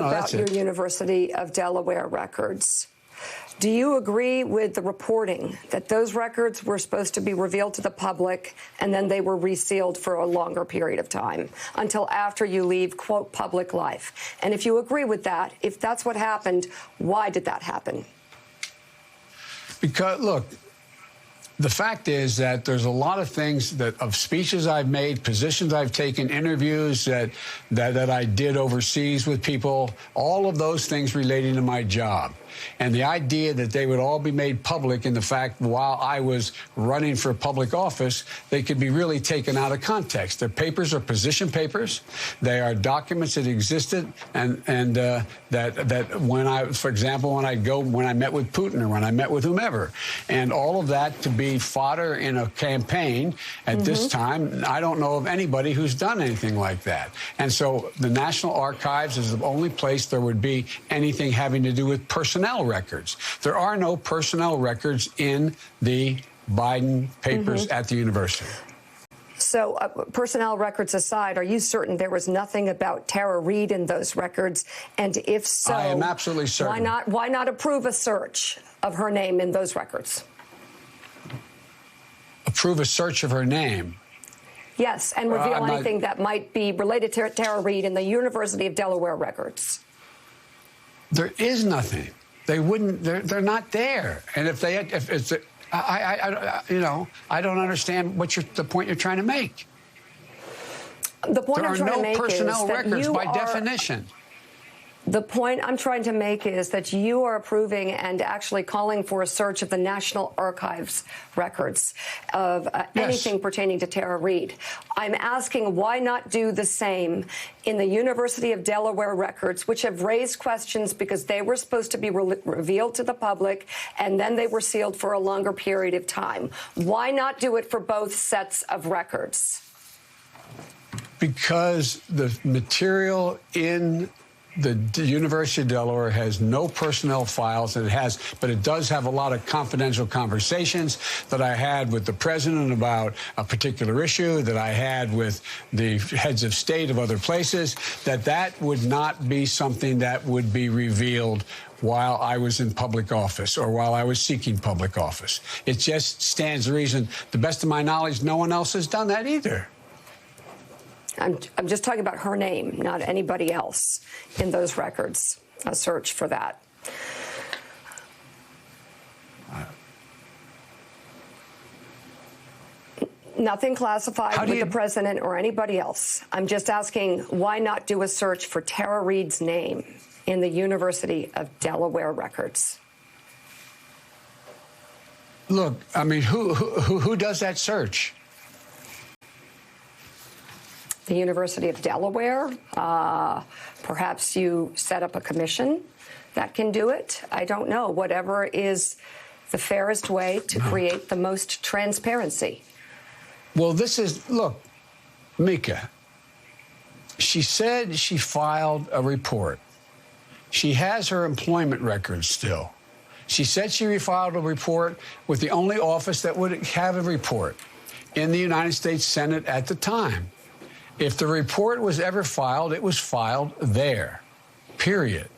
about your University of Delaware records. Do you agree with the reporting that those records were supposed to be revealed to the public and then they were resealed for a longer period of time until after you leave, quote, public life? And if you agree with that, if that's what happened, why did that happen? Because, look, the fact is that there's a lot of things of speeches I've made, positions I've taken, interviews that I did overseas with people, all of those things relating to my job. And the idea that they would all be made public in the fact while I was running for public office, they could be really taken out of context. Their papers are position papers. They are documents that existed and that when I, for example, when I met with Putin or when I met with whomever, and all of that to be fodder in a campaign at this time, I don't know of anybody who's done anything like that. And so the National Archives is the only place there would be anything having to do with personnel records. There are no personnel records in the Biden papers at the university. So personnel records aside, are you certain there was nothing about Tara Reade in those records? And if so, I am absolutely certain. Why not approve a search of her name in those records? Approve a search of her name? Yes, and reveal anything that might be related to Tara Reade in the University of Delaware records. There is nothing. They wouldn't. They're not there. And if it's, I don't understand the point you're trying to make. The point I'm trying to make is that there are no personnel records by definition. The point I'm trying to make is that you are approving and actually calling for a search of the National Archives records of anything pertaining to Tara Reade. I'm asking why not do the same in the University of Delaware records, which have raised questions because they were supposed to be revealed to the public and then they were sealed for a longer period of time. Why not do it for both sets of records? Because the material in the University of Delaware has no personnel files. But it does have a lot of confidential conversations that I had with the president about a particular issue, that I had with the heads of state of other places, that would not be something that would be revealed while I was in public office or while I was seeking public office. It just stands to reason. To the best of my knowledge, no one else has done that either. I'm just talking about her name, not anybody else in those records. A search for that. Nothing classified with the president or anybody else. I'm just asking, why not do a search for Tara Reade's name in the University of Delaware records? Look, I mean, who does that search? The University of Delaware. Perhaps you set up a commission that can do it. I don't know. Whatever is the fairest way to create the most transparency. Well, look, Mika, she said she filed a report. She has her employment records still. She said she refiled a report with the only office that would have a report in the United States Senate at the time. If the report was ever filed, it was filed there, period.